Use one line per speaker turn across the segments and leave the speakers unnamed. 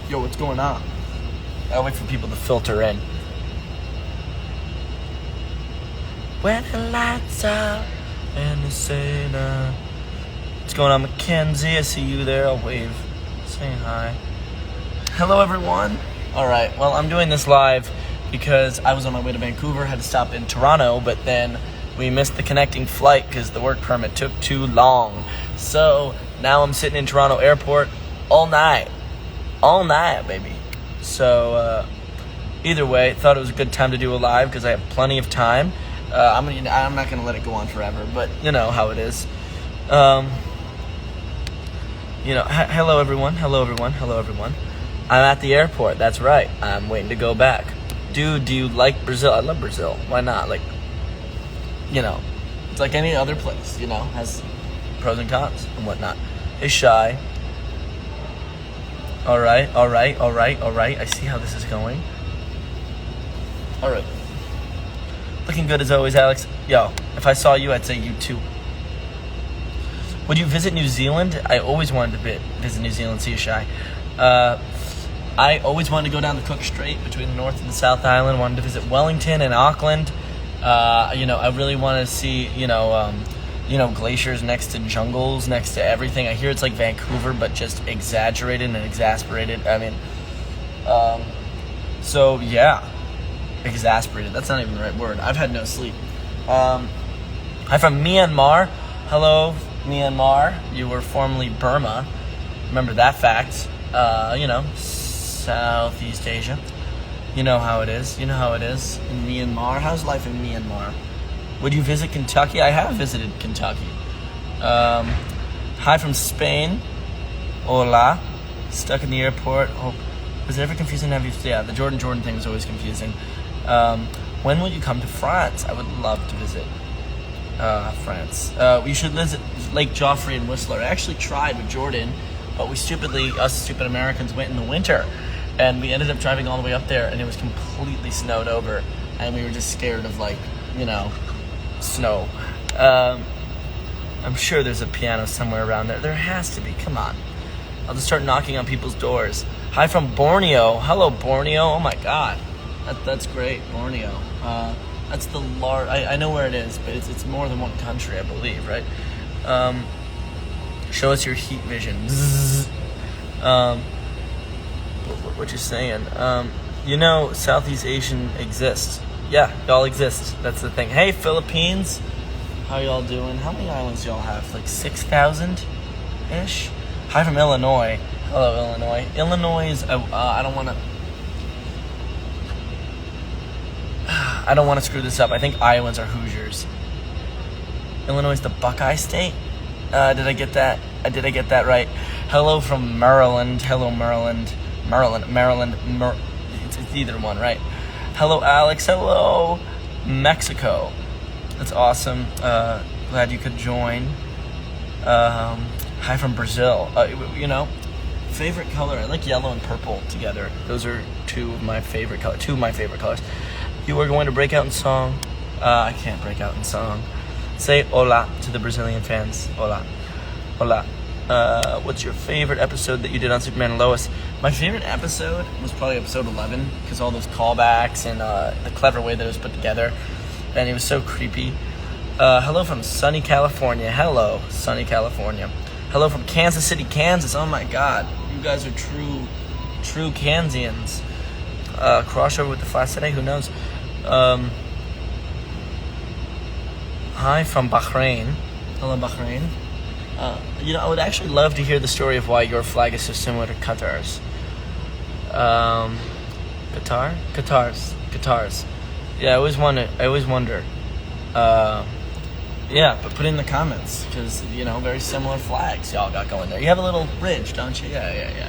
Yo, what's going on? I'll wait for people to filter in. When the lights out and the Santa. What's going on, Mackenzie? I see you there. I'll wave. Say hi. Hello, everyone. All right. Well, I'm doing this live because I was on my way to Vancouver. Had to stop in Toronto, but then we missed the connecting flight because the work permit took too long. So now I'm sitting in Toronto airport all night. All night, baby. So either way, thought it was a good time to do a live because I have plenty of time. I'm not going to let it go on forever, but you know how it is. Hello, everyone. Hello, everyone. Hello, everyone. I'm at the airport. That's right. I'm waiting to go back. Dude, do you like Brazil? I love Brazil. Why not? Like, it's like any other place, has pros and cons and whatnot. Hey, Shy. All right. I see how this is going. All right. Looking good as always, Alex. Yo, if I saw you, I'd say you too. Would you visit New Zealand? I always wanted to visit New Zealand. See you, Shy. I always wanted to go down the Cook Strait between the North and the South Island. Wanted to visit Wellington and Auckland. I really want to see, glaciers next to jungles, next to everything. I hear it's like Vancouver, but just exaggerated and exasperated. I mean, so yeah, exasperated. That's not even the right word. I've had no sleep. Hi from Myanmar. Hello, Myanmar. You were formerly Burma. Remember that fact. Southeast Asia. You know how it is. In Myanmar. How's life in Myanmar? Would you visit Kentucky? I have visited Kentucky. Hi from Spain. Hola. Stuck in the airport. Oh, was it ever confusing? Yeah, the Jordan thing was always confusing. When will you come to France? I would love to visit France. We should visit Lake Joffrey and Whistler. I actually tried with Jordan, but us stupid Americans went in the winter. And we ended up driving all the way up there, and it was completely snowed over. And we were just scared of, snow. I'm sure there's a piano somewhere around there. There has to be. Come on. I'll just start knocking on people's doors. Hi from Borneo. Hello, Borneo. Oh, my God. That's great, Borneo. That's the large... I know where it is, but it's more than one country, I believe, right? Show us your heat vision. What you're saying. Southeast Asian exists. Yeah, y'all exist. That's the thing. Hey, Philippines. How y'all doing? How many islands y'all have? Like 6,000-ish? Hi from Illinois. Hello, Illinois. Illinois is... I don't want to screw this up. I think Iowans are Hoosiers. Illinois is the Buckeye State? Did I get that? Did I get that right? Hello from Maryland. Hello, Maryland. Maryland. It's either one, right? Hello, Alex. Hello, Mexico. That's awesome. Glad you could join. Hi from Brazil. Favorite color. I like yellow and purple together. Those are two of my favorite colors. You are going to break out in song. I can't break out in song. Say hola to the Brazilian fans. Hola. Hola. What's your favorite episode that you did on Superman and Lois? My favorite episode was probably episode 11 because all those callbacks and the clever way that it was put together. And it was so creepy. Hello from sunny California. Hello, sunny California. Hello from Kansas City, Kansas. Oh my God. You guys are true Kansians. Crossover with the Flash today? Who knows? Hi from Bahrain. Hello, Bahrain. I would actually love to hear the story of why your flag is so similar to Qatar's. Qatar's. Yeah, I always wonder. But put in the comments because very similar flags y'all got going there. You have a little bridge, don't you? Yeah.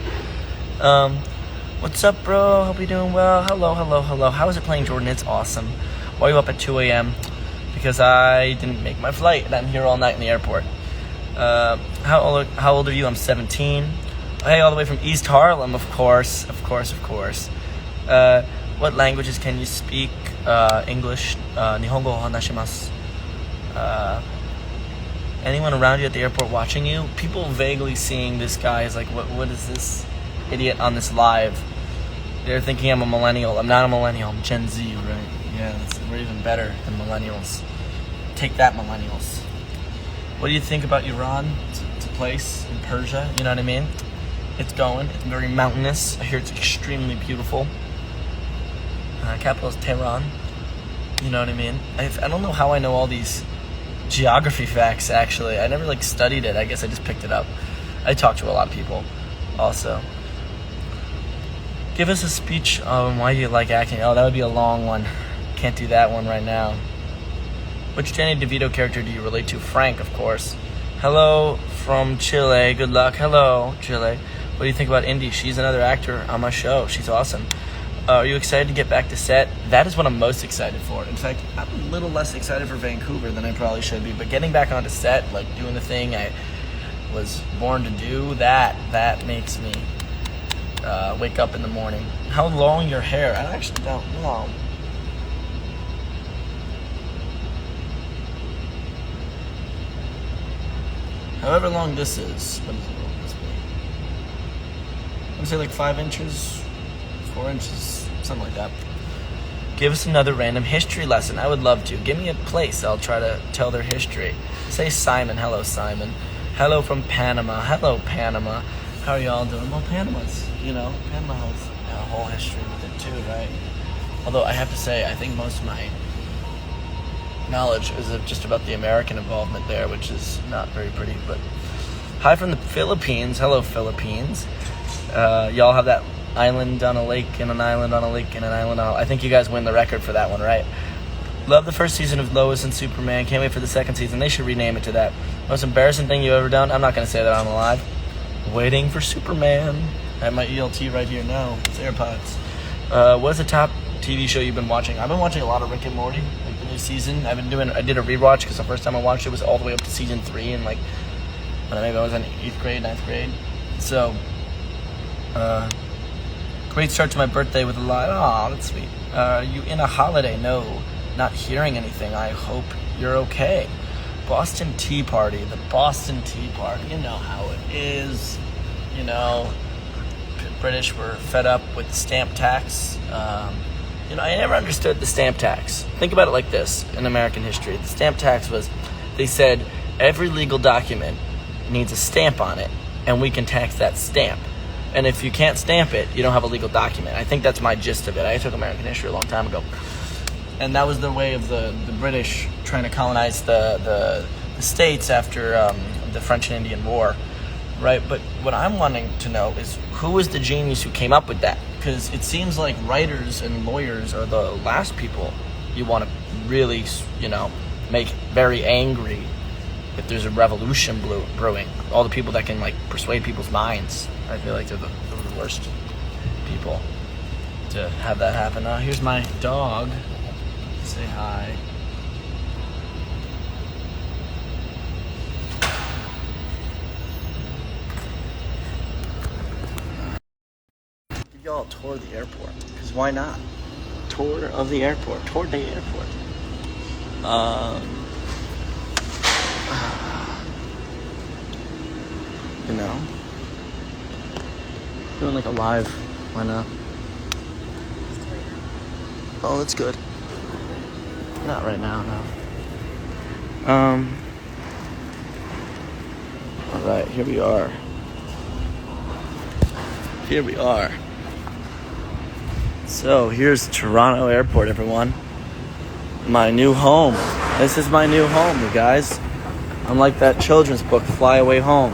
What's up, bro? Hope you're doing well. Hello. How is it playing, Jordan? It's awesome. Why are you up at 2 a.m.? Because I didn't make my flight and I'm here all night in the airport. How old are you? I'm 17. Hey, all the way from East Harlem, of course. What languages can you speak? English. Nihongo hanashimasu. Anyone around you at the airport watching you? People vaguely seeing this guy is like, what is this? idiot on this live. They're thinking I'm a millennial. I'm not a millennial. I'm Gen Z, right? Yeah, we're even better than millennials. Take that, millennials. What do you think about Iran? It's a place in Persia, you know what I mean? It's going. It's very mountainous. I hear it's extremely beautiful. Capital is Tehran. You know what I mean? I don't know how I know all these geography facts, actually. I never, studied it. I guess I just picked it up. I talk to a lot of people, also. Give us a speech on why you like acting. Oh, that would be a long one. Can't do that one right now. Which Danny DeVito character do you relate to? Frank, of course. Hello from Chile. Good luck. Hello, Chile. What do you think about Indy? She's another actor on my show. She's awesome. Are you excited to get back to set? That is what I'm most excited for. In fact, I'm a little less excited for Vancouver than I probably should be. But getting back onto set, doing the thing I was born to do, that makes me wake up in the morning. How long your hair? I actually don't know. However long this is. What is it? What will this be? I'm going to say 5 inches, 4 inches, something like that. Give us another random history lesson. I would love to. Give me a place. I'll try to tell their history. Say Simon. Hello, Simon. Hello from Panama. Hello, Panama. How are y'all doing? Well, Panama has a whole history with it too, right? Although I have to say, I think most of my knowledge is just about the American involvement there, which is not very pretty. But hi from the Philippines. Hello, Philippines. Y'all have that island on a lake and an island on a lake and an island on I think you guys win the record for that one, right? Love the first season of Lois and Superman. Can't wait for the second season. They should rename it to that. Most embarrassing thing you've ever done? I'm not going to say that on the live. Waiting for Superman. I have my ELT right here now. It's AirPods. What's the top TV show you've been watching? I've been watching a lot of Rick and Morty, the new season. I did a rewatch because the first time I watched it was all the way up to season 3 and maybe I was in 8th grade, 9th grade. So, great start to my birthday with a live. Aw, that's sweet. Are you in a holiday? No, not hearing anything. I hope you're okay. Boston Tea Party, the Boston Tea Party. You know how it is. British were fed up with the stamp tax. I never understood the stamp tax. Think about it like this in American history. The stamp tax was, they said every legal document needs a stamp on it, and we can tax that stamp. And if you can't stamp it, you don't have a legal document. I think that's my gist of it. I took American history a long time ago. And that was the way of the British trying to colonize the States after the French and Indian War, right? But what I'm wanting to know is who was the genius who came up with that? Because it seems like writers and lawyers are the last people you want to really, make very angry if there's a revolution brewing. All the people that can persuade people's minds, I feel like they're the worst people to have that happen. Here's my dog. Say hi. Give y'all a tour of the airport, because why not? Tour of the airport. Tour the airport. Doing a live. Why not? Oh, that's good. Not right now, no. Alright, here we are. So, here's Toronto Airport, everyone. My new home. This is my new home, you guys. I'm like that children's book, Fly Away Home.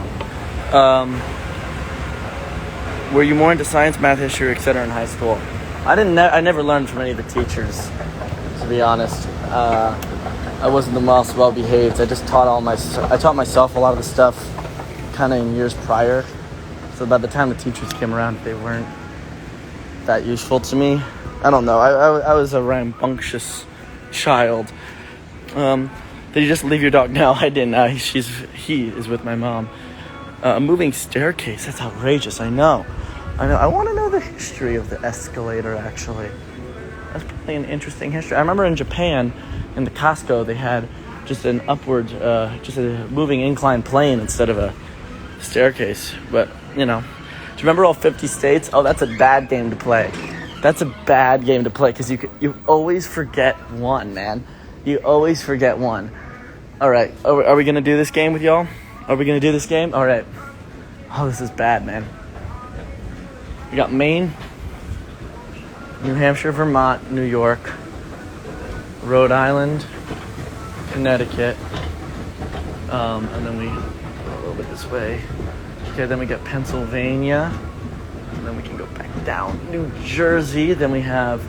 Were you more into science, math, history, etc. in high school? I never learned from any of the teachers, to be honest. I wasn't the most well behaved. I just taught myself a lot of the stuff kind of in years prior. So by the time the teachers came around, they weren't that useful to me. I don't know. I was a rambunctious child. Did you just leave your dog? No, I didn't. He is with my mom. A moving staircase. That's outrageous. I know. I want to know the history of the escalator, actually. That's probably an interesting history. I remember in Japan, in the Costco, they had just an upward, just a moving inclined plane instead of a staircase. But, you remember all 50 states? Oh, that's a bad game to play. That's a bad game to play because you always forget one, man. You always forget one. All right, are we going to do this game with y'all? Are we going to do this game? All right. Oh, this is bad, man. We got Maine, New Hampshire, Vermont, New York, Rhode Island, Connecticut, and then we go a little bit this way. Okay, then we got Pennsylvania, and then we can go back down. New Jersey, then we have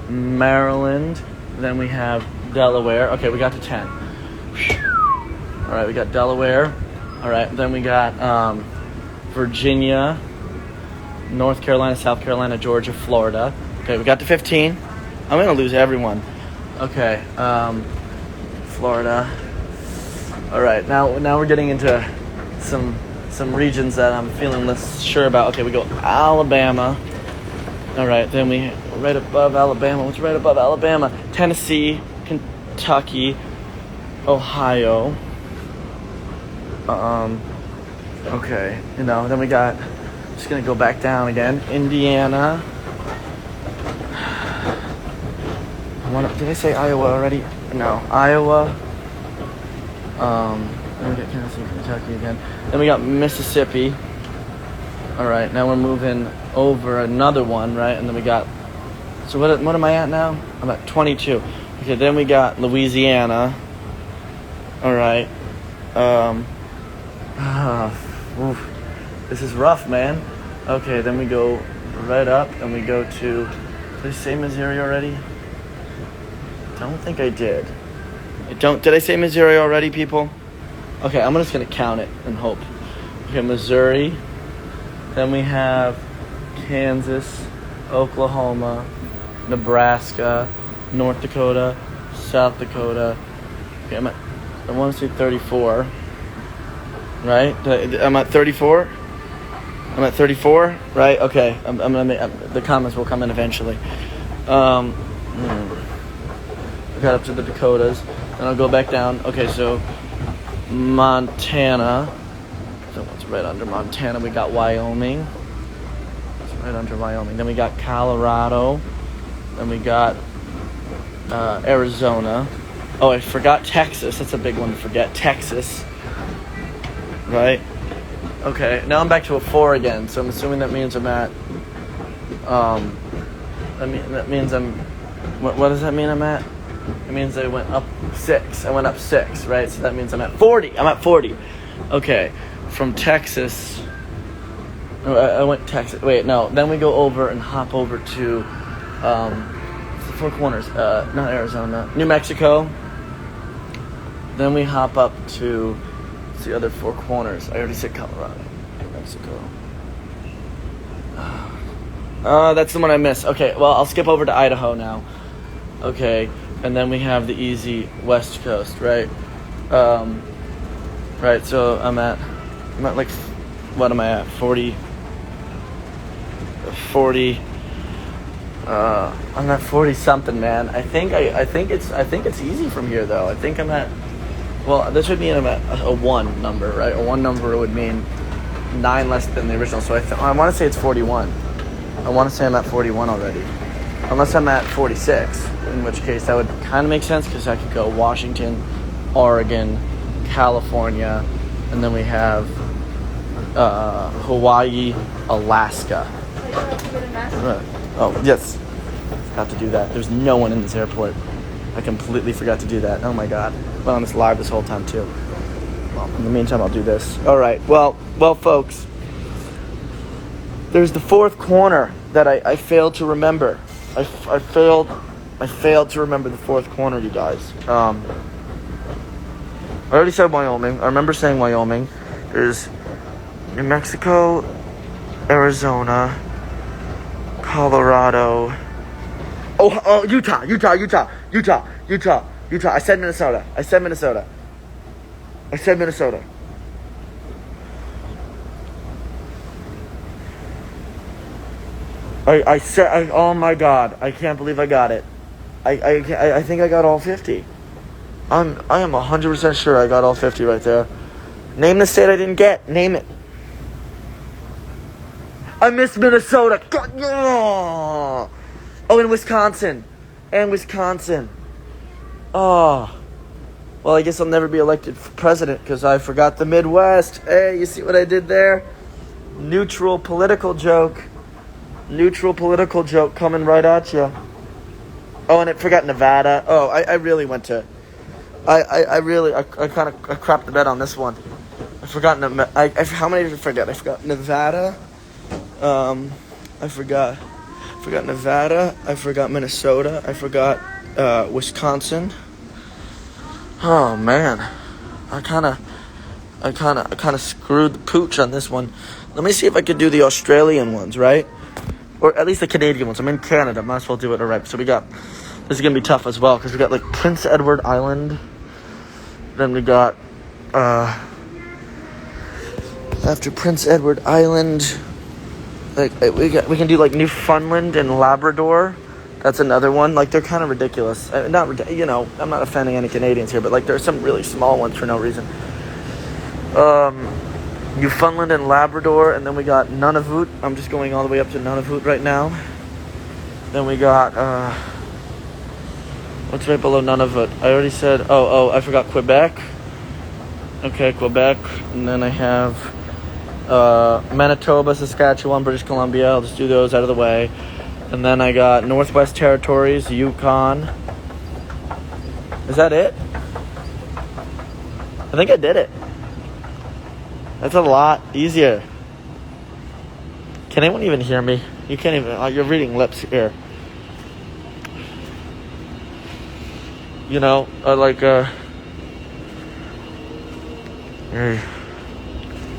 Maryland, then we have Delaware. Okay, we got to 10. All right, we got Delaware. All right, then we got Virginia, North Carolina, South Carolina, Georgia, Florida. Okay, we got to 15. I'm going to lose everyone. Okay, Florida. All right, now we're getting into some regions that I'm feeling less sure about. Okay, we go Alabama. All right, then we right above Alabama. What's right above Alabama? Tennessee, Kentucky, Ohio. Okay, then we got, just gonna go back down again, Indiana. Did I say Iowa already? No, Iowa. Then we got Tennessee, Kentucky again. Then we got Mississippi. All right, now we're moving over another one, right? And then we got, so what am I at now? I'm at 22. Okay, then we got Louisiana. All right. This is rough, man. Okay, then we go right up and we go to, did I say Missouri already? Don't think I did. Did I say Missouri already, people? Okay, I'm just going to count it and hope. Okay, Missouri. Then we have Kansas, Oklahoma, Nebraska, North Dakota, South Dakota. Okay, I want to say 34. Right? I'm at 34? I'm at 34? Right? Okay. The comments will come in eventually. I got up to the Dakotas. Then I'll go back down. Okay, so Montana. So what's right under Montana? We got Wyoming. It's right under Wyoming. Then we got Colorado. Then we got Arizona. Oh, I forgot Texas. That's a big one to forget. Texas. Right? Okay, now I'm back to a 4 again. So I'm assuming that means I'm at... that means I'm... What does that mean I'm at? It means I went up 6. I went up 6, right? So that means I'm at 40. I'm at 40. Okay, from Texas... I went Texas. Wait, no. Then we go over and hop over to... the Four Corners. Not Arizona. New Mexico. Then we hop up to... the other Four Corners. I already said Colorado. New Mexico. That's the one I missed. Okay, well, I'll skip over to Idaho now. Okay, and then we have the easy West Coast, right? Right, so I'm at like, what am I at? 40. I'm at 40 something, man. I think it's easy from here though. I think I'm at, well, this would mean I'm at a 1 number, right? A 1 number would mean 9 less than the original. So I want to say it's 41. I want to say I'm at 41 already. Unless I'm at 46, in which case that would kind of make sense because I could go Washington, Oregon, California, and then we have Hawaii, Alaska. Oh, yes. Forgot to do that. There's no one in this airport. I completely forgot to do that. Oh my god. I've been on this live this whole time too. Well, in the meantime, I'll do this. All right. Well, folks. There's the 4th corner that I failed to remember. I failed to remember the 4th corner, you guys. I already said Wyoming. I remember saying Wyoming. There's New Mexico, Arizona, Colorado. Oh, Utah. I said Minnesota. I said, oh my god, I can't believe I got it. I think I got all 50. I am 100% sure I got all 50 right there. Name the state I didn't get. Name it. I miss Minnesota. God, yeah. Oh, and Wisconsin. Oh. Well, I guess I'll never be elected for president because I forgot the Midwest. Hey, you see what I did there? Neutral political joke coming right at you. Oh, and I forgot Nevada. Oh, I really went to... I kind of crapped the bed on this one. I forgot... how many did I forget? I forgot Nevada. I forgot Nevada. I forgot Minnesota. I forgot Wisconsin. Oh man, I kind of screwed the pooch on this one. Let me see if I could do the Australian ones, right? Or at least the Canadian ones. I'm in Canada. Might as well do it. All right. So we got. This is gonna be tough as well because we got like Prince Edward Island. Then we got after Prince Edward Island, like we can do like Newfoundland and Labrador. That's another one. Like, they're kind of ridiculous. I'm not offending any Canadians here, but, like, there are some really small ones for no reason. Newfoundland and Labrador, and then we got Nunavut. I'm just going all the way up to Nunavut right now. Then we got, what's right below Nunavut? I already said, I forgot Quebec. Okay, Quebec. And then I have, Manitoba, Saskatchewan, British Columbia. I'll just do those out of the way. And then I got Northwest Territories, Yukon. Is that it? I think I did it. That's a lot easier. Can anyone even hear me? You can't even... you're reading lips here. You know, Hey.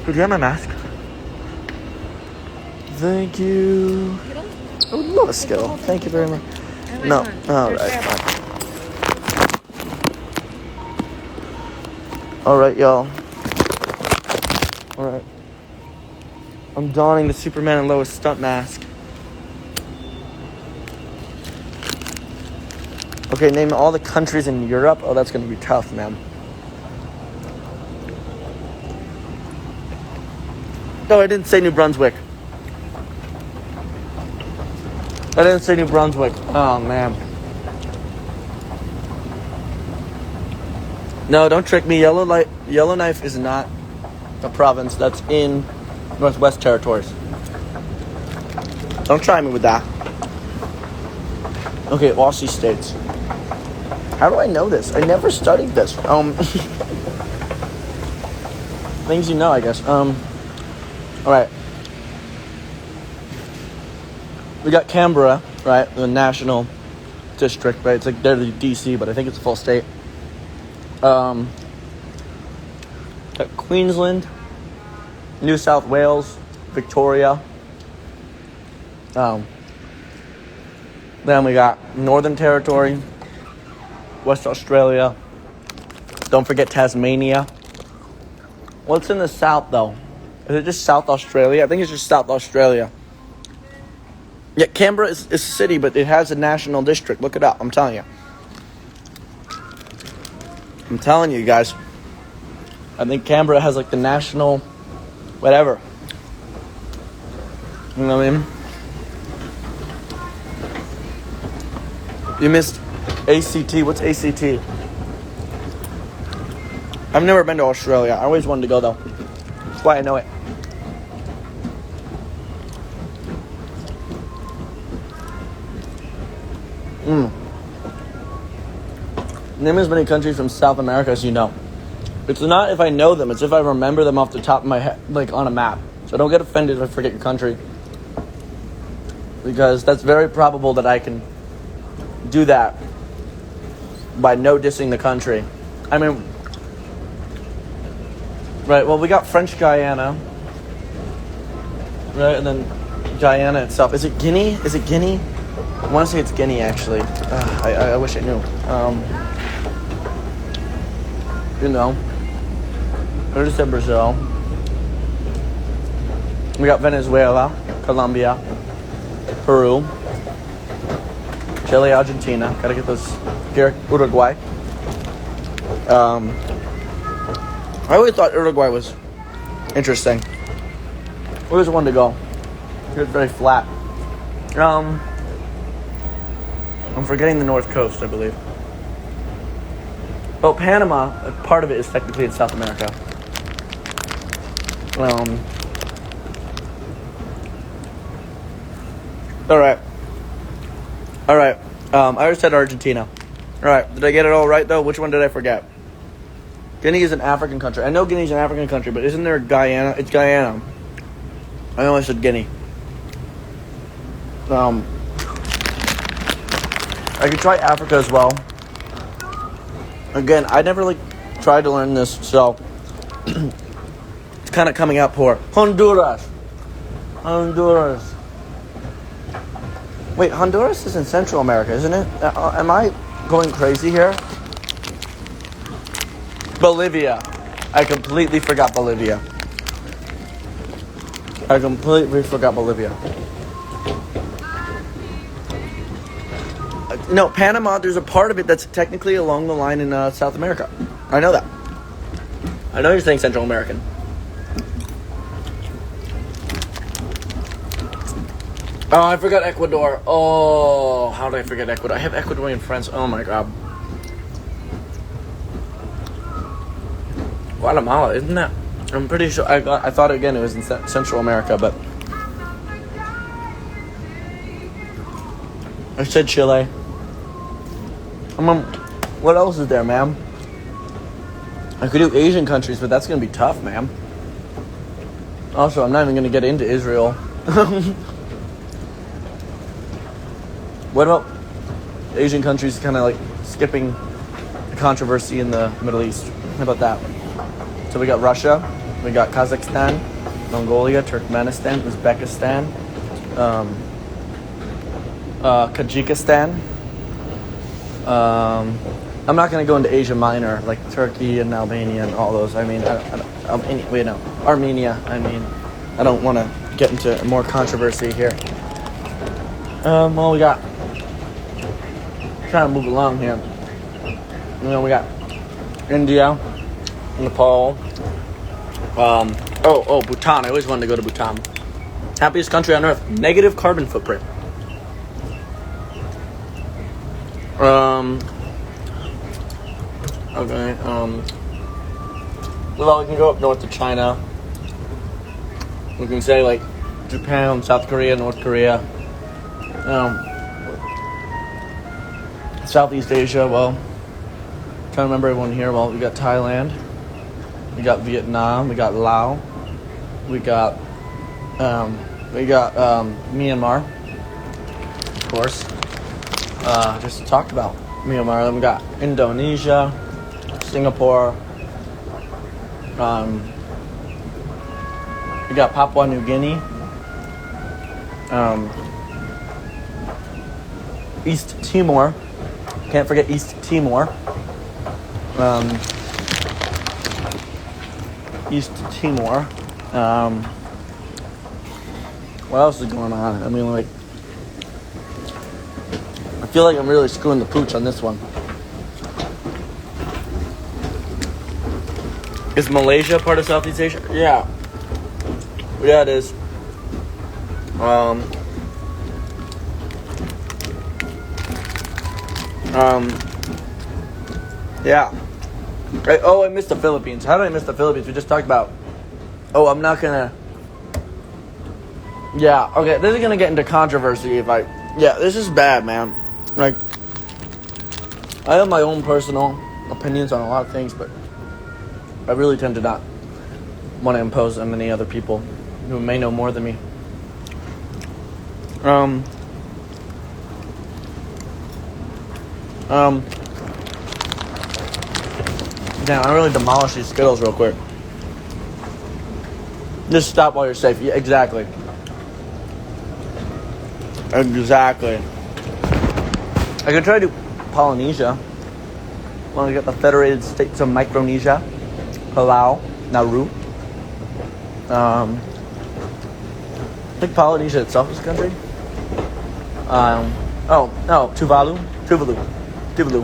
Do you have my mask? Thank you. I would love a Skittle. Thank you very much. No. All right. Fine. All right, y'all. All right. I'm donning the Superman and Lois stunt mask. Okay, name all the countries in Europe. Oh, that's going to be tough, man. No, I didn't say New Brunswick. Oh, man. No, don't trick me. Yellowknife is not a province. That's in Northwest Territories. Don't try me with that. Okay, Aussie states. How do I know this? I never studied this. Things you know, I guess. All right. We got Canberra, right? The national district, right? It's like they're the DC, but I think it's a full state. Got Queensland, New South Wales, Victoria. Then we got Northern Territory, West Australia. Don't forget Tasmania. What's in the south, though? Is it just South Australia? I think it's just South Australia. Yeah, Canberra is a city, but it has a national district. Look it up. I'm telling you. I'm telling you guys. I think Canberra has like the national whatever. You know what I mean? You missed ACT. What's ACT? I've never been to Australia. I always wanted to go, though. That's why I know it. Name as many countries from South America as you know. It's not if I know them, it's if I remember them off the top of my head, like on a map. So don't get offended if I forget your country. Because that's very probable that I can do that by no dissing the country. I mean, right, well, we got French Guiana. Right, and then Guyana itself. Is it Guinea? I want to say it's Guinea, actually. I wish I knew. You know. I already said Brazil. We got Venezuela, Colombia, Peru, Chile, Argentina. Gotta get those. Uruguay. I always thought Uruguay was interesting. I always wanted to go. It's very flat. I'm forgetting the North Coast, I believe. Oh, Panama, part of it is technically in South America. Alright. I already said Argentina. Alright, did I get it all right, though? Which one did I forget? Guinea is an African country. I know Guinea is an African country, but isn't there Guyana? It's Guyana. I know I said Guinea. I could try Africa as well. Again, I never tried to learn this, so it's kind of coming out poor. Honduras. Wait, Honduras is in Central America, isn't it? Am I going crazy here? Bolivia. I completely forgot Bolivia. No, Panama, there's a part of it that's technically along the line in South America. I know that. I know you're saying Central American. Oh, I forgot Ecuador. Oh, how did I forget Ecuador? I have Ecuadorian friends. Oh, my God. Guatemala, isn't that? I'm pretty sure. I thought, again, it was in Central America, but I said Chile. What else is there, ma'am? I could do Asian countries, but that's going to be tough, ma'am. Also, I'm not even going to get into Israel. What about Asian countries kind of skipping the controversy in the Middle East? How about that? So we got Russia, we got Kazakhstan, Mongolia, Turkmenistan, Uzbekistan, Tajikistan. I'm not going to go into Asia Minor, like Turkey and Albania and all those. I mean, Armenia. I mean, I don't want to get into more controversy here. Well, we got, trying to move along here. We got India, Nepal. Bhutan. I always wanted to go to Bhutan. Happiest country on earth. Negative carbon footprint. Okay. Well, we can go up north to China. We can say Japan, South Korea, North Korea. Southeast Asia. Well, trying to remember everyone here. Well, we got Thailand. We got Vietnam. We got Laos. We got Myanmar. Of course. Just talked about Myanmar. Then we got Indonesia, Singapore. We got Papua New Guinea. East Timor. Can't forget East Timor. East Timor. What else is going on? I mean, I feel like I'm really screwing the pooch on this one. Is Malaysia part of Southeast Asia? Yeah. Yeah, it is. Yeah. I missed the Philippines. How did I miss the Philippines? We just talked about. Oh, I'm not gonna. Yeah. Okay. This is gonna get into controversy if I. Yeah. This is bad, man. I have my own personal opinions on a lot of things, but I really tend to not want to impose on many other people who may know more than me. Damn, I really demolished these Skittles real quick. Just stop while you're safe. Yeah, exactly. Exactly. I could try to do Polynesia. Want to get the Federated States of Micronesia, Palau, Nauru. I think Polynesia itself is a country. Tuvalu.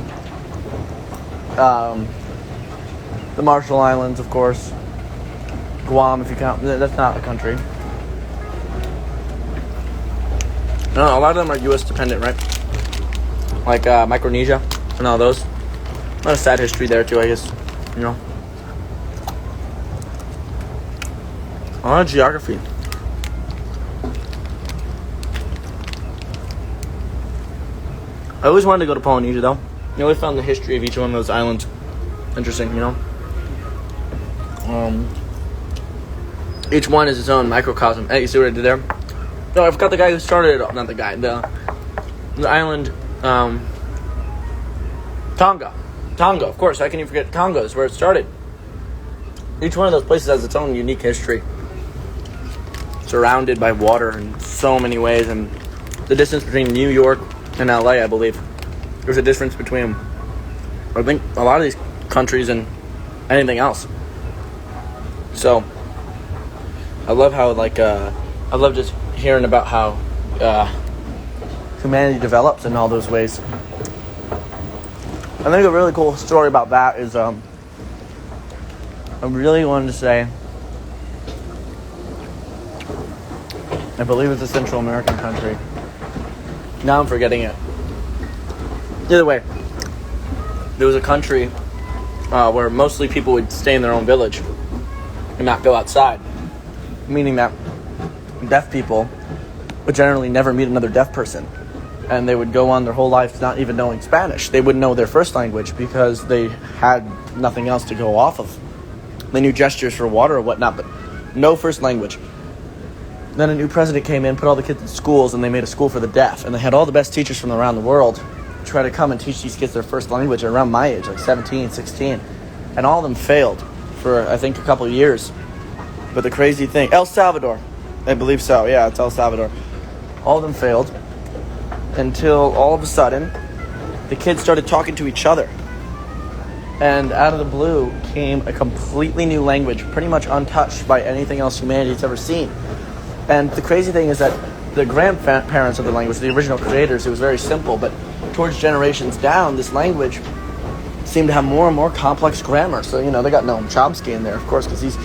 The Marshall Islands, of course. Guam, if you count. That's not a country. know, a lot of them are U.S. dependent, right? Like Micronesia and all those. A lot of sad history there too, I guess. You know, a lot of geography. I always wanted to go to Polynesia, though. I always found the history of each one of those islands interesting, you know? Each one is its own microcosm. Hey, you see what I did there? No, I forgot the guy who started it all. Not the guy. The island, Tonga. Tonga, of course. How can you forget Tonga is where it started. Each one of those places has its own unique history. Surrounded by water in so many ways. And the distance between New York and LA, I believe. There's a difference between, I think, a lot of these countries and anything else. So, I love how, I love just hearing about how humanity develops in all those ways. I think a really cool story about that is, I really wanted to say, I believe it's a Central American country. Now I'm forgetting it. Either way, there was a country where mostly people would stay in their own village and not go outside. Meaning that deaf people would generally never meet another deaf person. And they would go on their whole lives not even knowing Spanish. They wouldn't know their first language because they had nothing else to go off of. They knew gestures for water or whatnot, but no first language. Then a new president came in, put all the kids in schools, and they made a school for the deaf. And they had all the best teachers from around the world try to come and teach these kids their first language around my age, like 17, 16. And all of them failed for, I think, a couple of years. But the crazy thing, El Salvador, I believe so. Yeah, it's El Salvador. All of them failed until all of a sudden, the kids started talking to each other. And out of the blue came a completely new language, pretty much untouched by anything else humanity's ever seen. And the crazy thing is that the grandparents of the language, the original creators, it was very simple, but towards generations down, this language seemed to have more and more complex grammar. So, you know, they got Noam Chomsky in there, of course, because he's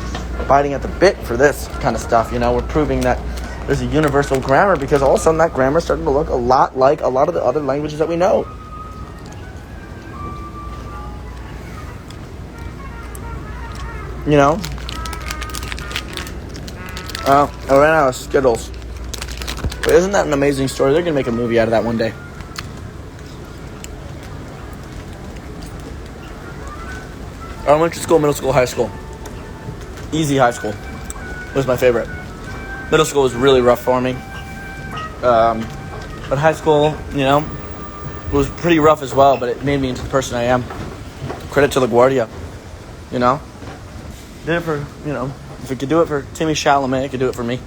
biting at the bit for this kind of stuff. You know, we're proving that there's a universal grammar because all of a sudden that grammar is starting to look a lot like a lot of the other languages that we know. You know? I ran out of Skittles. But isn't that an amazing story? They're going to make a movie out of that one day. Elementary school, middle school, high school. Easy high school was my favorite. Middle school was really rough for me. But high school, you know, was pretty rough as well, but it made me into the person I am. Credit to LaGuardia, you know? Did it for, you know, if it could do it for Timmy Chalamet, it could do it for me.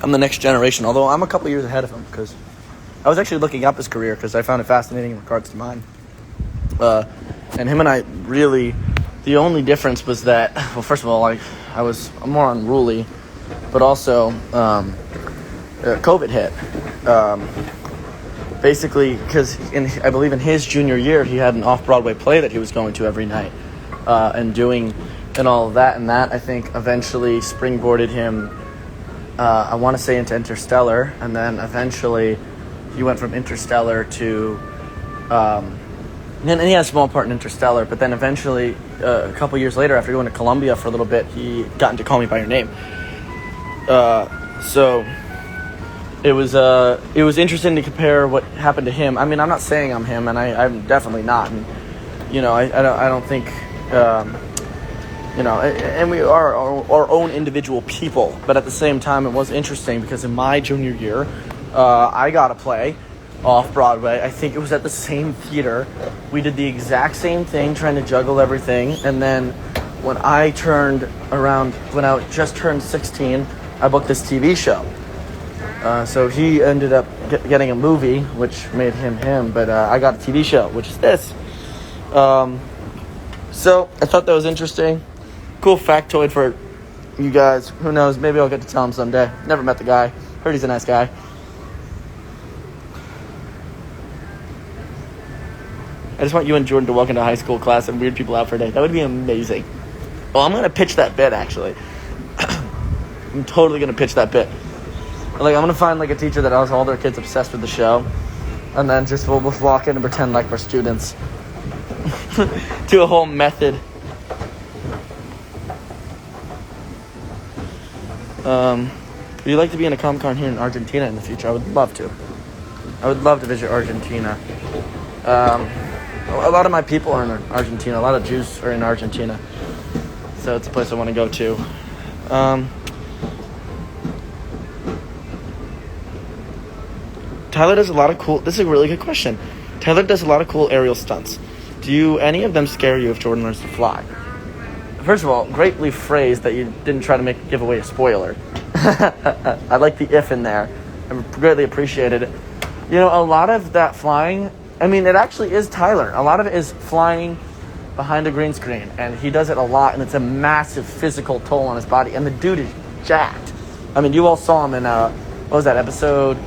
I'm the next generation, although I'm a couple years ahead of him because I was actually looking up his career because I found it fascinating in regards to mine. And him and I really, the only difference was that, well, first of all, I was more unruly, but also COVID hit. Basically, because I believe in his junior year, he had an off-Broadway play that he was going to every night and doing and all of that. And that, I think, eventually springboarded him, I want to say, into Interstellar. And then eventually he went from Interstellar to... and he had a small part in Interstellar, but then eventually, a couple years later, after going to Columbia for a little bit, he got into Call Me By Your Name. So it was interesting to compare what happened to him. I mean, I'm not saying I'm him, and I'm definitely not. And you know, I don't think, you know, and we are our own individual people. But at the same time, it was interesting because in my junior year, I got a play off-Broadway. I think it was at the same theater. We did the exact same thing, trying to juggle everything. And then when I just turned 16, I booked this TV show. So he ended up getting a movie, which made him, but I got a TV show, which is this. So I thought that was interesting. Cool factoid for you guys. Who knows? Maybe I'll get to tell him someday. Never met the guy. Heard he's a nice guy. I just want you and Jordan to walk into a high school class and weird people out for a day. That would be amazing. Well, I'm going to pitch that bit, actually. I'm totally going to pitch that bit. Like, I'm gonna find like a teacher that has all their kids obsessed with the show, and then we'll walk in and pretend like we're students. Do a whole method. Would you like to be in a Comic-Con here in Argentina in the future? I would love to. I would love to visit Argentina. A lot of my people are in Argentina. A lot of Jews are in Argentina. So it's a place I want to go to. Tyler does a lot of cool... This is a really good question. Tyler does a lot of cool aerial stunts. Do any of them scare you if Jordan learns to fly? First of all, greatly phrased that you didn't try to give away a spoiler. I like the if in there. I greatly appreciated it. You know, a lot of that flying... I mean, it actually is Tyler. A lot of it is flying behind a green screen. And he does it a lot, and it's a massive physical toll on his body. And the dude is jacked. I mean, you all saw him in, what was that, episode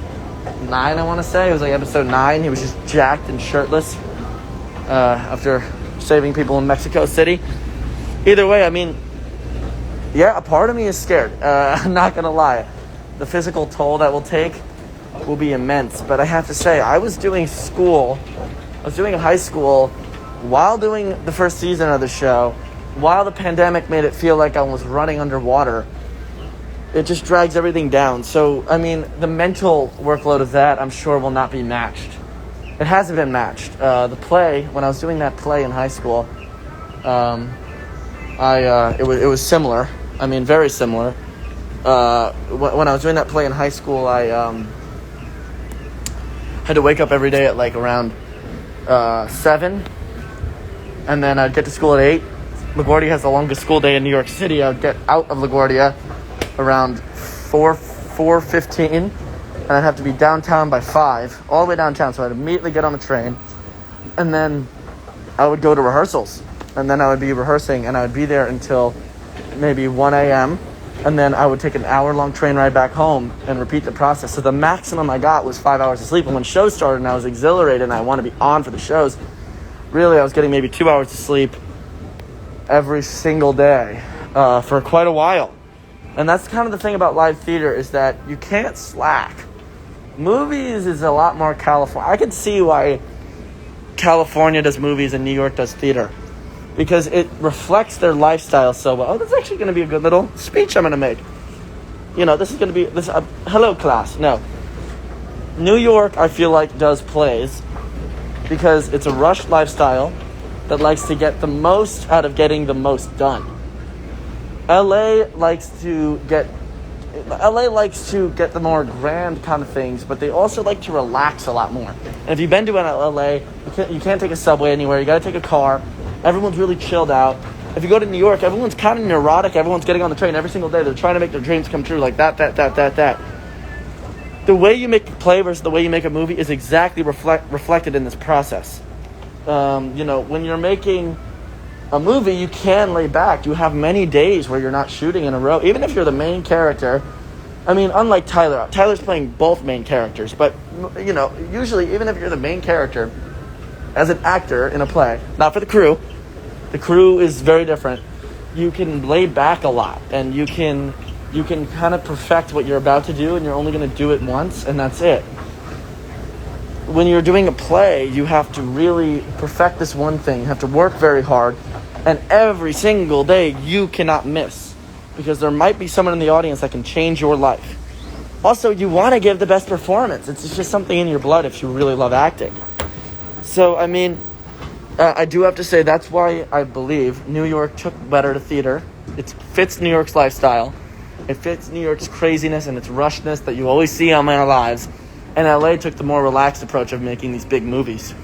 9, I want to say? It was like episode 9. He was just jacked and shirtless after saving people in Mexico City. Either way, I mean, yeah, a part of me is scared. I'm not going to lie. The physical toll that will take will be immense. But I have to say, I was doing high school while doing the first season of the show, while the pandemic made it feel like I was running underwater. It just drags everything down. So, I mean, the mental workload of that, I'm sure, will not be matched. It hasn't been matched. The play, when I was doing that play in high school, it was similar. I mean, very similar. When I was doing that play in high school, I had to wake up every day at like around 7, and then I'd get to school at 8. LaGuardia has the longest school day in New York City. I would get out of LaGuardia around 4:15, and I'd have to be downtown by 5, all the way downtown. So I'd immediately get on the train, and then I would go to rehearsals, and then I would be rehearsing, and I would be there until maybe 1 a.m., and then I would take an hour-long train ride back home and repeat the process. So the maximum I got was 5 hours of sleep. And when shows started and I was exhilarated and I wanted to be on for the shows, really I was getting maybe 2 hours of sleep every single day for quite a while. And that's kind of the thing about live theater, is that you can't slack. Movies is a lot more California. I can see why California does movies and New York does theater, because it reflects their lifestyle so well. Oh, that's actually going to be a good little speech I'm going to make. You know, this is going to be hello class. No. New York, I feel like, does plays because it's a rushed lifestyle that likes to get the most out of getting the most done. LA likes to get the more grand kind of things, but they also like to relax a lot more. And if you've been to LA, you can't take a subway anywhere. You got to take a car. Everyone's really chilled out. If you go to New York, everyone's kind of neurotic. Everyone's getting on the train every single day. They're trying to make their dreams come true, like that. The way you make a play versus the way you make a movie is exactly reflected in this process. When you're making a movie, you can lay back. You have many days where you're not shooting in a row. Even if you're the main character, I mean, unlike Tyler's playing both main characters. But, usually, even if you're the main character, as an actor in a play, not for the crew is very different. You can lay back a lot, and you can kind of perfect what you're about to do, and you're only going to do it once, and that's it. When you're doing a play, you have to really perfect this one thing. You have to work very hard, and every single day you cannot miss, because there might be someone in the audience that can change your life. Also, you want to give the best performance. It's just something in your blood if you really love acting. So, I mean, I do have to say that's why I believe New York took better to theater. It fits New York's lifestyle. It fits New York's craziness and its rushedness that you always see on our lives. And LA took the more relaxed approach of making these big movies.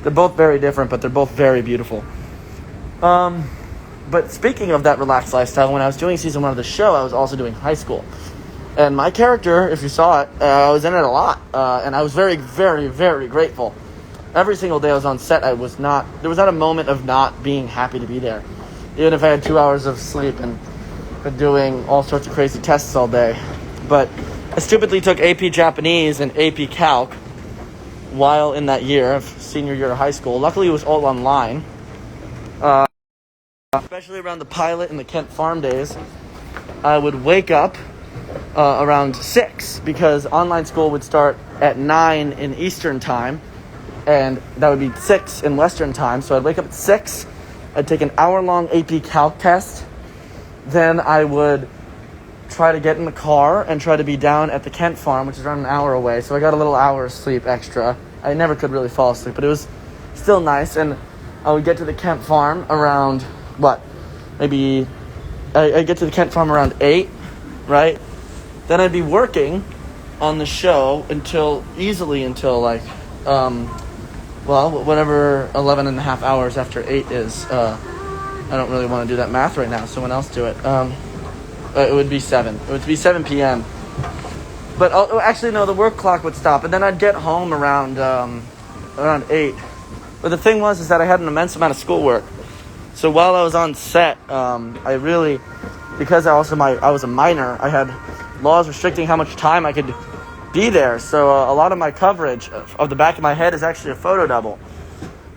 They're both very different, but they're both very beautiful. But speaking of that relaxed lifestyle, when I was doing season 1 of the show, I was also doing high school. And my character, if you saw it, I was in it a lot. And I was very, very, very grateful. Every single day I was on set, there was not a moment of not being happy to be there. Even if I had 2 hours of sleep and been doing all sorts of crazy tests all day. But I stupidly took AP Japanese and AP Calc while in that year of senior year of high school. Luckily, it was all online. Especially around the pilot and the Kent Farm days, I would wake up around 6 because online school would start at 9 in Eastern time, and that would be 6 in Western time. So I'd wake up at 6, I'd take an hour-long AP Calc test, then I would try to get in the car and try to be down at the Kent farm, which is around an hour away. So I got a little hour of sleep extra. I never could really fall asleep, but it was still nice. And I would get to the Kent farm around, maybe I get to the Kent farm around 8, right? Then I'd be working on the show until like, whatever 11 and a half hours after 8 is. I don't really want to do that math right now. Someone else do it. It would be 7. It would be 7 p.m. But actually, no, the work clock would stop, and then I'd get home around 8. But the thing is that I had an immense amount of schoolwork. So while I was on set, because I was a minor, I had laws restricting how much time I could be there. So a lot of my coverage of the back of my head is actually a photo double.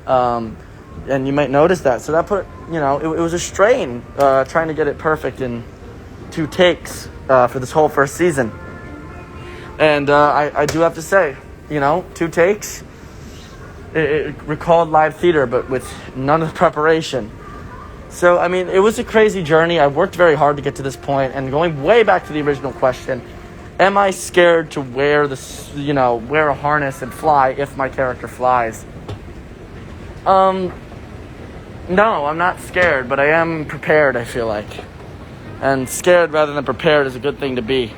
And you might notice that. So that put, it was a strain trying to get it perfect in 2 takes for this whole first season. And I do have to say, 2 takes, it recalled live theater, but with none of the preparation. So, I mean, it was a crazy journey. I worked very hard to get to this point. And going way back to the original question, am I scared to wear wear a harness and fly if my character flies? No, I'm not scared, but I am prepared, I feel like. And scared rather than prepared is a good thing to be.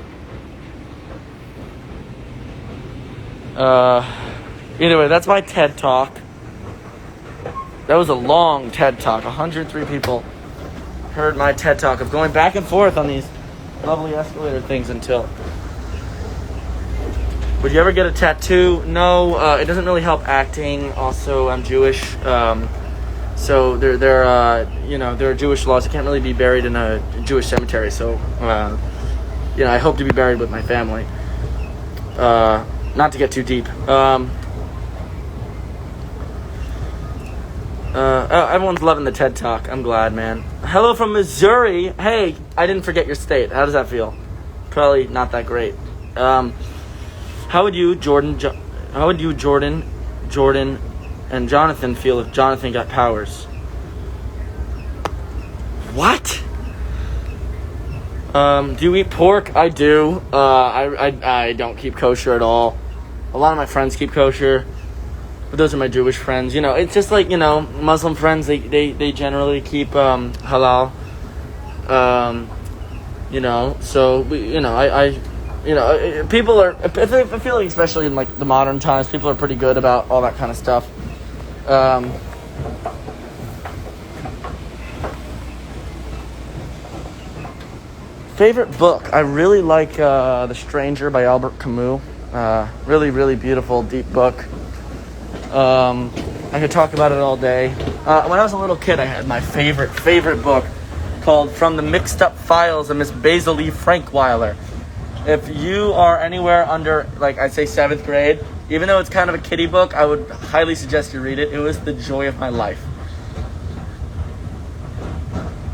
Anyway, that's my TED Talk. That was a long TED Talk. 103 people heard my TED Talk of going back and forth on these lovely escalator things until... Would you ever get a tattoo? No, it doesn't really help acting. Also, I'm Jewish. So there are Jewish laws. I can't really be buried in a Jewish cemetery. So, I hope to be buried with my family. Not to get too deep. Everyone's loving the TED Talk. I'm glad, man. Hello from Missouri. Hey, I didn't forget your state. How does that feel? Probably not that great. How would you, Jordan, and Jonathan feel if Jonathan got powers? What? Do you eat pork? I do. I don't keep kosher at all. A lot of my friends keep kosher, but those are my Jewish friends. It's just like, Muslim friends, they generally keep halal. So people are, I feel like especially in like the modern times, people are pretty good about all that kind of stuff. Favorite book? I really like The Stranger by Albert Camus. Really, really beautiful, deep book. I could talk about it all day. When I was a little kid, I had my favorite book called From the Mixed Up Files of Miss Basil Lee Frankweiler. If you are anywhere under, like, I'd say 7th grade, even though it's kind of a kiddie book, I would highly suggest you read it. It was the joy of my life.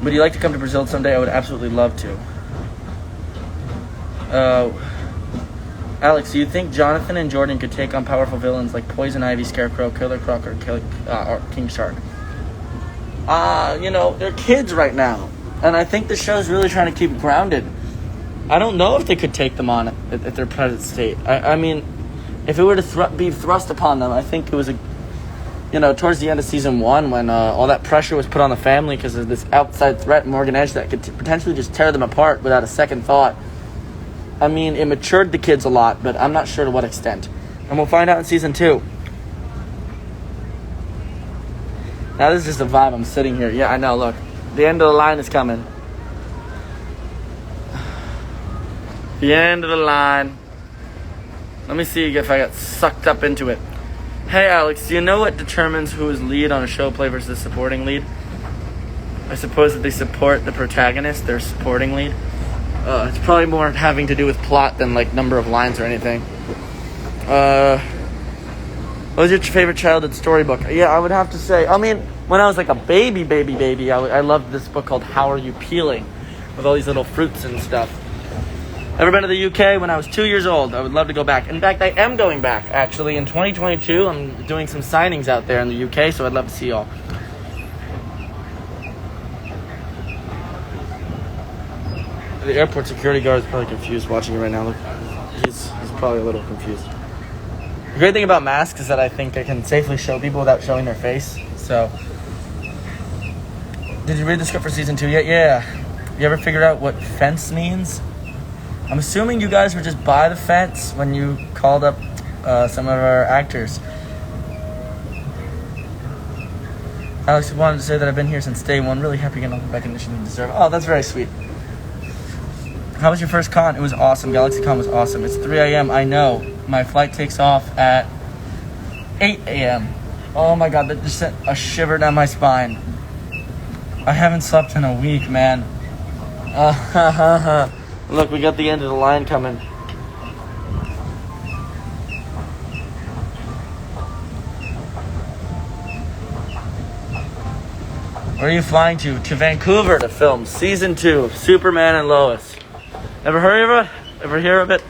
Would you like to come to Brazil someday? I would absolutely love to. Alex, do you think Jonathan and Jordan could take on powerful villains like Poison Ivy, Scarecrow, Killer Croc, or King Shark? They're kids right now. And I think the show's really trying to keep it grounded. I don't know if they could take them on at their present state. I mean, if it were to be thrust upon them, I think it was towards the end of season 1 when all that pressure was put on the family because of this outside threat, Morgan Edge, that could potentially just tear them apart without a second thought. I mean, it matured the kids a lot, but I'm not sure to what extent. And we'll find out in season 2. Now, this is just a vibe. I'm sitting here. Yeah, I know. Look, the end of the line is coming. The end of the line. Let me see if I got sucked up into it. Hey, Alex, do you know what determines who is lead on a show play versus supporting lead? I suppose that they support the protagonist, their supporting lead. It's probably more having to do with plot than, like, number of lines or anything. What was your favorite childhood storybook? Yeah, I would have to say, when I was, like, a baby, I loved this book called How Are You Peeling? With all these little fruits and stuff. Ever been to the UK? When I was 2 years old. I would love to go back. In fact, I am going back, actually. In 2022, I'm doing some signings out there in the UK, so I'd love to see y'all. The airport security guard is probably confused watching it right now. Look, he's probably a little confused. The great thing about masks is that I think I can safely show people without showing their face. So, did you read the script for season 2 yet? Yeah. You ever figured out what fence means? I'm assuming you guys were just by the fence when you called up some of our actors. Alex wanted to say that I've been here since day one. Really happy getting all the recognition you deserve. Oh, that's very sweet. How was your first con? It was awesome. GalaxyCon was awesome. It's 3 a.m. I know. My flight takes off at 8 a.m. Oh my god, that just sent a shiver down my spine. I haven't slept in a week, man. Look, we got the end of the line coming. Where are you flying to? To Vancouver to film season 2 of Superman and Lois. Ever heard of it? Ever hear of it?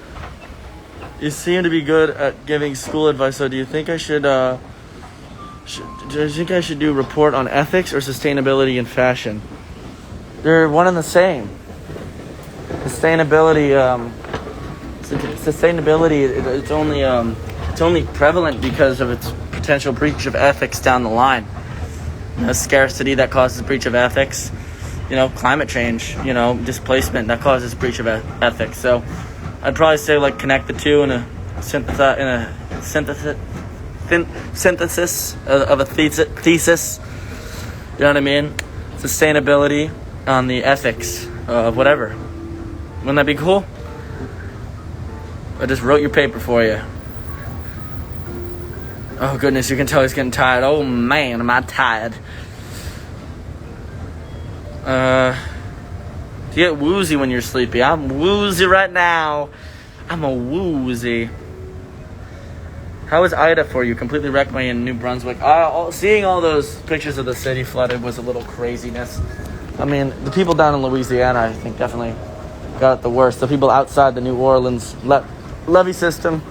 You seem to be good at giving school advice, so do you think I should do report on ethics or sustainability in fashion? They're one and the same. Sustainability, it's only prevalent because of its potential breach of ethics down the line. Scarcity that causes breach of ethics. Climate change, displacement that causes breach of ethics. So I'd probably say connect the two in a synthesis of a thesis. You know what I mean? Sustainability on the ethics of whatever. Wouldn't that be cool? I just wrote your paper for you. Oh goodness, you can tell he's getting tired. Oh man, am I tired. You get woozy when you're sleepy. I'm woozy right now. I'm a woozy. How was Ida for you? Completely wrecked me in New Brunswick. Seeing all those pictures of the city flooded was a little craziness. I mean, the people down in Louisiana, I think, definitely got it the worst. The people outside the New Orleans levee system.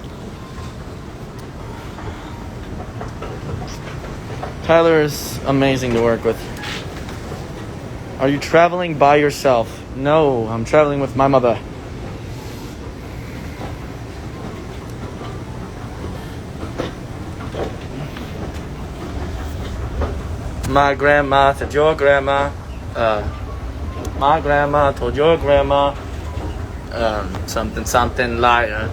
Tyler is amazing to work with. Are you traveling by yourself? No, I'm traveling with my mother. My grandma said your grandma. My grandma told your grandma. Something liar.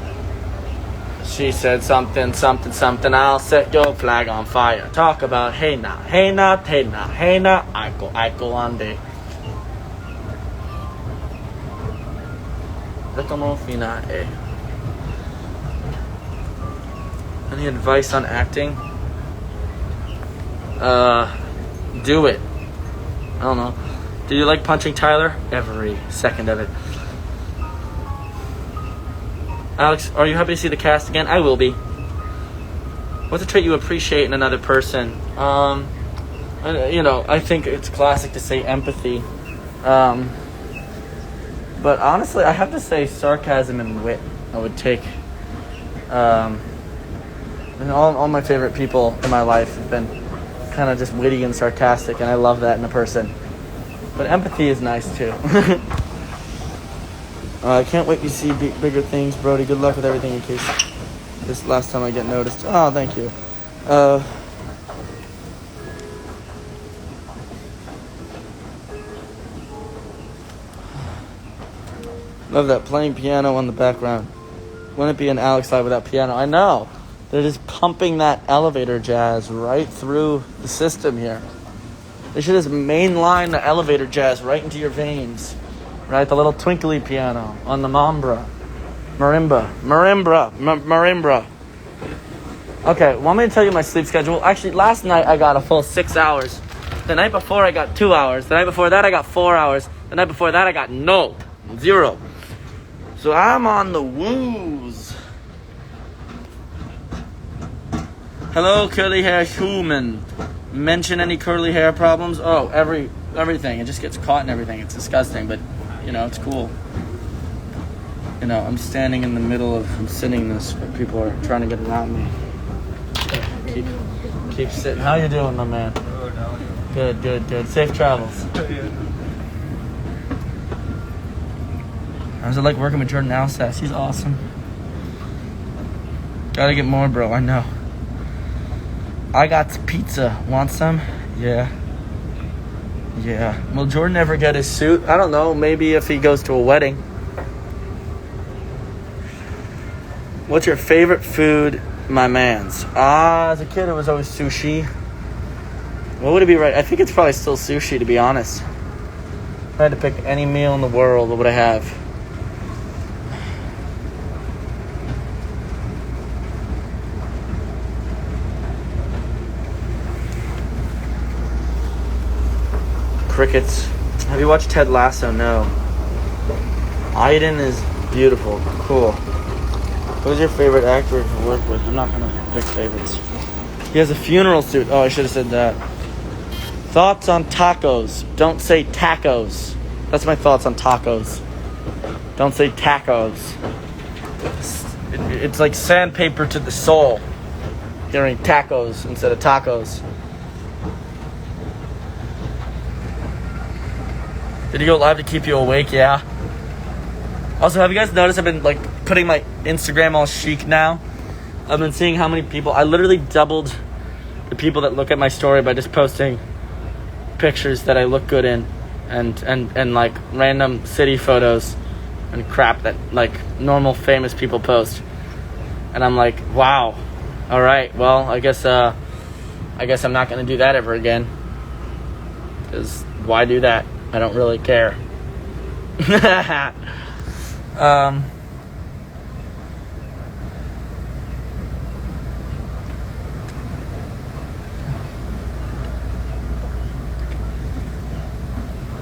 She said something. I'll set your flag on fire. Talk about hey now, I go on day. Any advice on acting? Do it. I don't know. Do you like punching Tyler? Every second of it. Alex, are you happy to see the cast again? I will be. What's a trait you appreciate in another person? I think it's classic to say empathy. But honestly, I have to say sarcasm and wit I would take. And all my favorite people in my life have been kind of just witty and sarcastic, and I love that in a person. But empathy is nice too. I can't wait to see bigger things, Brody. Good luck with everything in case this last time I get noticed. Oh, thank you. Love that playing piano on the background. Wouldn't it be an Alex live without piano? I know. They're just pumping that elevator jazz right through the system here. They should just mainline the elevator jazz right into your veins. Right? The little twinkly piano on the marimba. Okay, want me to tell you my sleep schedule? Actually, last night I got a full 6 hours. The night before I got 2 hours. The night before that I got 4 hours. The night before that I got 0. So I'm on the woos. Hello, curly hair human. Mention any curly hair problems? Oh, everything. It just gets caught in everything. It's disgusting, but it's cool. You know, I'm standing in the middle of, I'm sitting in this, but people are trying to get around me. Keep sitting. How you doing, my man? Good. Safe travels. How's it like working with Jordan Alsace? He's awesome. Gotta get more, bro. I know. I got pizza. Want some? Yeah. Will Jordan ever get his suit? I don't know. Maybe if he goes to a wedding. What's your favorite food, my man's? As a kid, it was always sushi. What would it be right? I think it's probably still sushi, to be honest. If I had to pick any meal in the world, what would I have? Crickets. Have you watched Ted Lasso? No. Aiden is beautiful. Cool. Who's your favorite actor to work with? I'm not going to pick favorites. He has a funeral suit. Oh, I should have said that. Thoughts on tacos. Don't say tacos. That's my thoughts on tacos. Don't say tacos. It's like sandpaper to the soul. Hearing tacos instead of tacos. Did you go live to keep you awake? Yeah. Also, have you guys noticed I've been putting my Instagram all chic now? I've been seeing how many people. I literally doubled the people that look at my story by just posting pictures that I look good in, and like random city photos and crap that normal famous people post. And I'm like, wow. All right. Well, I guess I'm not gonna do that ever again. 'Cause why do that? I don't really care.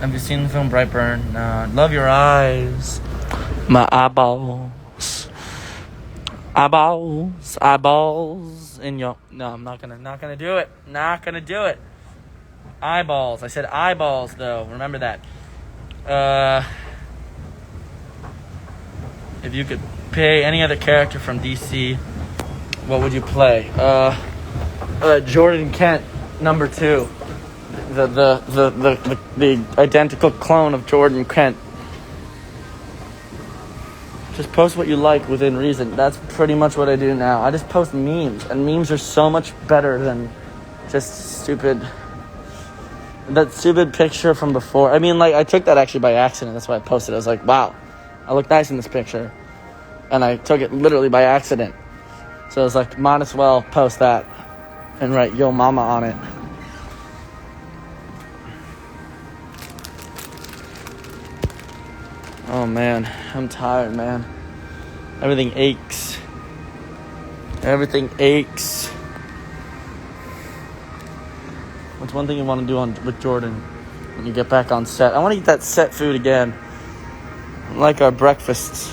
Have you seen the film Brightburn? No. Love your eyes. My eyeballs. Eyeballs in your... No, I'm not gonna do it. Not gonna do it. Eyeballs. I said eyeballs, though. Remember that. If you could play any other character from DC, what would you play? Jordan Kent, number 2. The identical clone of Jordan Kent. Just post what you like within reason. That's pretty much what I do now. I just post memes, and memes are so much better than just that stupid picture from before. I mean, I took that actually by accident. That's why I posted it. I was like, wow, I look nice in this picture. And I took it literally by accident. So I was like, might as well post that and write Yo Mama on it. Oh, man. I'm tired, man. Everything aches. What's one thing you want to do with Jordan when you get back on set? I want to eat that set food again. Like our breakfasts.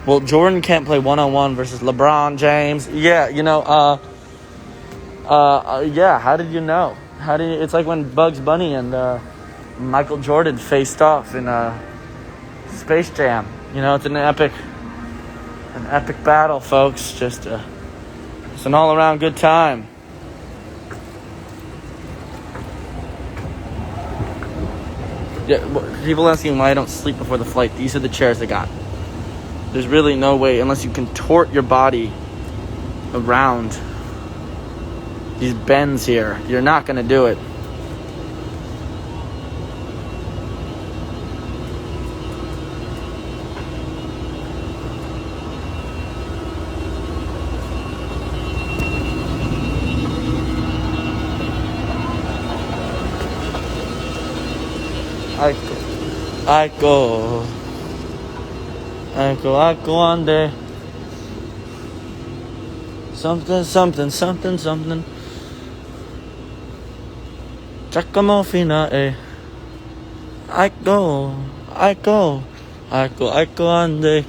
Well, Jordan can't play one-on-one versus LeBron James. Yeah, yeah, how did you know? It's like when Bugs Bunny and Michael Jordan faced off in Space Jam. It's an epic battle, folks. Just it's an all-around good time. Yeah, people asking why I don't sleep before the flight. These are the chairs I got. There's really no way, unless you contort your body around these bends here. You're not going to do it. I go on there. Something. Chacamofina, eh. I go on there.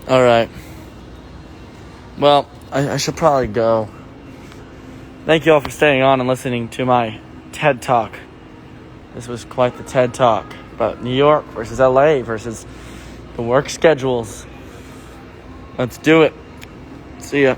Alright. Well, I should probably go. Thank you all for staying on and listening to my TED Talk. This was quite the TED Talk about New York versus LA versus the work schedules. Let's do it. See ya.